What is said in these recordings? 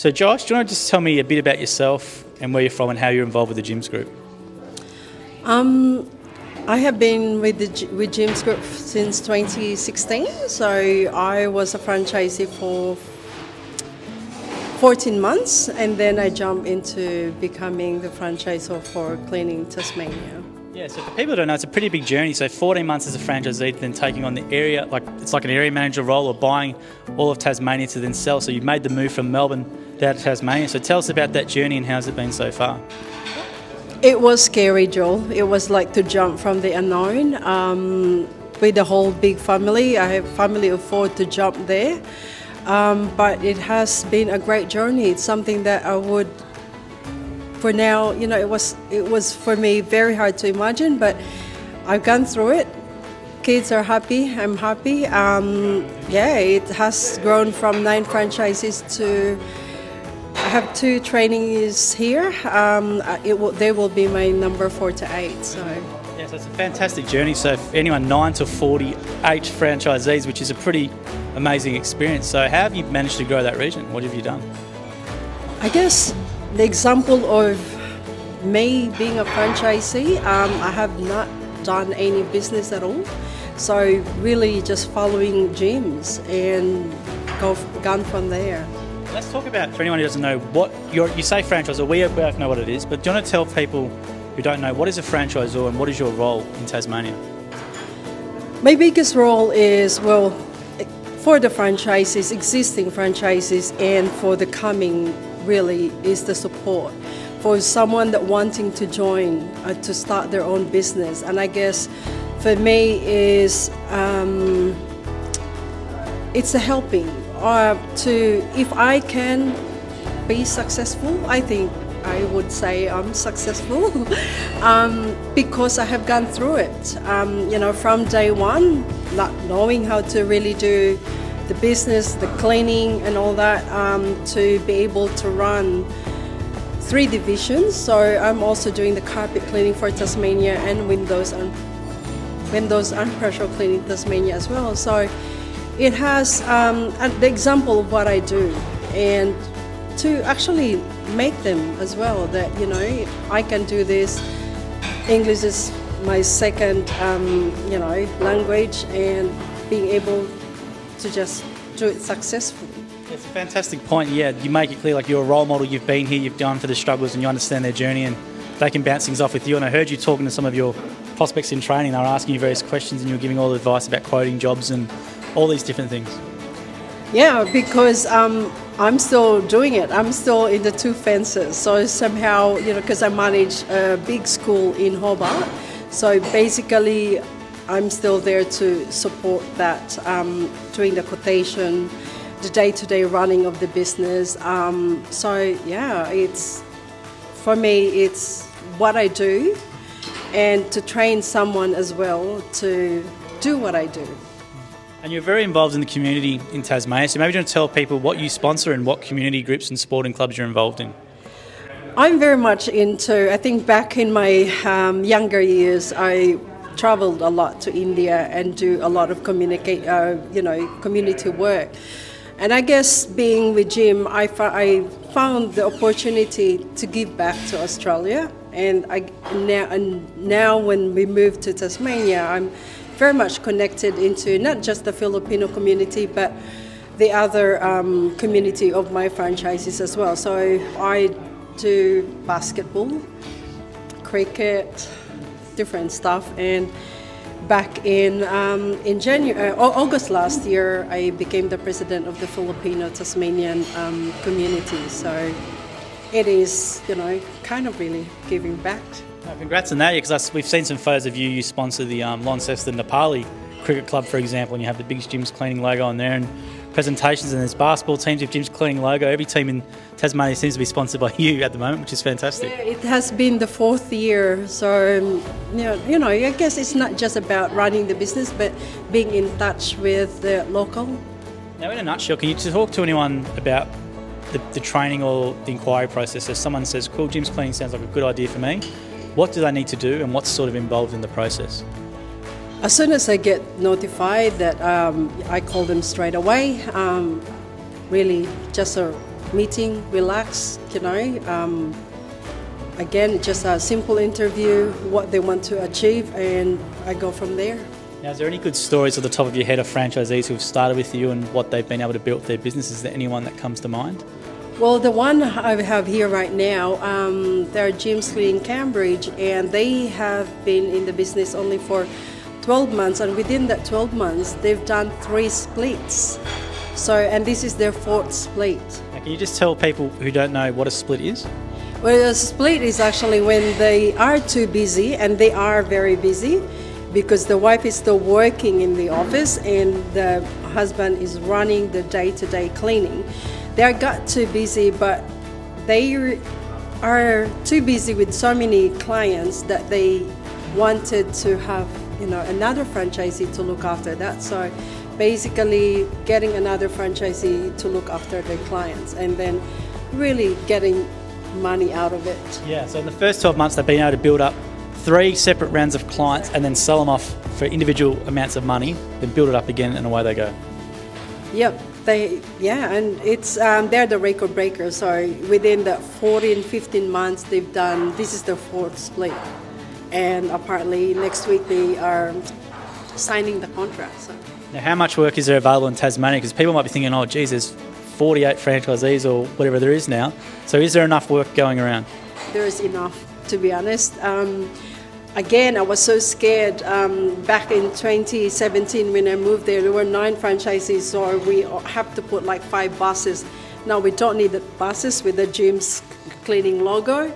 So Josh, do you want to just tell me a bit about yourself and where you're from and how you're involved with the Gyms Group? I have been with Gyms Group since 2016, so I was a franchisee for 14 months, and then I jumped into becoming the franchisor for Cleaning Tasmania. Yeah, so for people who don't know, it's a pretty big journey. So 14 months as a franchisee, then taking on the area, it's like an area manager role, or buying all of Tasmania to then sell. So you've made the move from Melbourne down to Tasmania. So tell us about that journey and how's it been so far? It was scary, Joel. It was like to jump from the unknown. With the whole big family, I have a family of 4 to jump there. But it has been a great journey. It's something that I would, for now, you know, it was for me very hard to imagine, but I've gone through it. Kids are happy, I'm happy. Yeah, it has grown from 9 franchises to, I have 2 trainees here. They will be my number 4 to 8. So. Yeah, so it's a fantastic journey. So for anyone, 9 to 48 franchisees, which is a pretty amazing experience. So how have you managed to grow that region? What have you done? I guess the example of me being a franchisee, I have not done any business at all. So really just following gyms and gone from there. Let's talk about, for anyone who doesn't know, what you say franchisor, we both know what it is, but do you want to tell people who don't know, what is a franchisor and what is your role in Tasmania? My biggest role is, well, for the franchises, existing franchises, and for the coming, really, is the support. For someone that wanting to join, to start their own business. And I guess for me is, it's a helping. If I can be successful, I think I would say I'm successful because I have gone through it. You know, from day one, not knowing how to really do the business, the cleaning and all that, to be able to run 3 divisions. So I'm also doing the carpet cleaning for Tasmania and windows and pressure cleaning Tasmania as well. So it has the example of what I do, and to actually make them as well that, you know, I can do this. English is my second, you know, language, and being able to just do it successfully. It's a fantastic point. Yeah, you make it clear like you're a role model. You've been here, you've gone for the struggles, and you understand their journey, and they can bounce things off with you. And I heard you talking to some of your prospects in training. They were asking you various questions, and you were giving all the advice about quoting jobs and all these different things. Yeah, because I'm still doing it. I'm still in the 2 fences. So somehow, you know, because I manage a big school in Hobart, so basically I'm still there to support that, doing the quotation, the day-to-day running of the business. So yeah, for me, it's what I do, and to train someone as well to do what I do. And you're very involved in the community in Tasmania, so maybe you want to tell people what you sponsor and what community groups and sporting clubs you're involved in. I'm very much into, I think back in my younger years, I travelled a lot to India and do a lot of community work. And I guess being with Jim, I found the opportunity to give back to Australia. And now when we moved to Tasmania, I'm very much connected into not just the Filipino community, but the other community of my franchises as well. So I do basketball, cricket, different stuff. And back in August last year, I became the president of the Filipino Tasmanian community. So it is, you know, kind of really giving back. Congrats on that, because we've seen some photos of you. You sponsor the Launceston Nepali Cricket Club, for example, and you have the biggest Gyms Cleaning logo on there, and presentations, and there's basketball teams with Gyms Cleaning logo. Every team in Tasmania seems to be sponsored by you at the moment, which is fantastic. Yeah, it has been the 4th year, so you know, I guess it's not just about running the business, but being in touch with the local. Now, in a nutshell, can you talk to anyone about the training or the inquiry process? If someone says, cool, Gyms Cleaning sounds like a good idea for me, what do they need to do and what's sort of involved in the process? As soon as I get notified, that I call them straight away. Really just a meeting, relax, again, just a simple interview, what they want to achieve, and I go from there. Now, is there any good stories at the top of your head of franchisees who've started with you and what they've been able to build their business? Is there anyone that comes to mind? Well, the one I have here right now, they're Jim Clean Cambridge, and they have been in the business only for 12 months, and within that 12 months, they've done 3 splits. So, and this is their 4th split. Now, can you just tell people who don't know what a split is? Well, a split is actually when they are too busy, and they are very busy, because the wife is still working in the office and the husband is running the day-to-day cleaning. They got too busy, but they are too busy with so many clients that they wanted to have, another franchisee to look after that. So basically getting another franchisee to look after their clients and then really getting money out of it. Yeah, so in the first 12 months they've been able to build up 3 separate rounds of clients and then sell them off for individual amounts of money, then build it up again and away they go. Yep, and it's they're the record breakers. So within the 14, 15 months they've done, this is the 4th split. And apparently next week they are signing the contract. So. Now, how much work is there available in Tasmania? Because people might be thinking, oh geez, there's 48 franchisees or whatever there is now. So is there enough work going around? There is enough, to be honest. Again, I was so scared back in 2017 when I moved there were 9 franchisees, so we have to put like 5 buses. Now we don't need the buses with the Jim's Cleaning logo.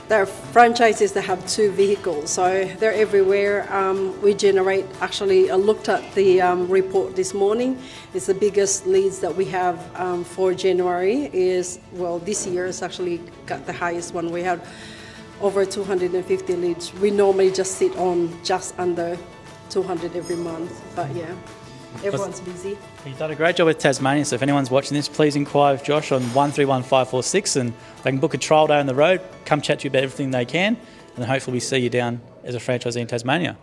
There are franchises that have 2 vehicles, so they're everywhere. We generate, actually I looked at the report this morning. It's the biggest leads that we have for January this year has actually got the highest one. We have over 250 leads. We normally just sit on just under 200 every month, but yeah, everyone's busy. You've done a great job with Tasmania, so if anyone's watching this, please inquire with Josh on 131546 and they can book a trial day on the road, come chat to you about everything they can, and then hopefully we see you down as a franchisee in Tasmania.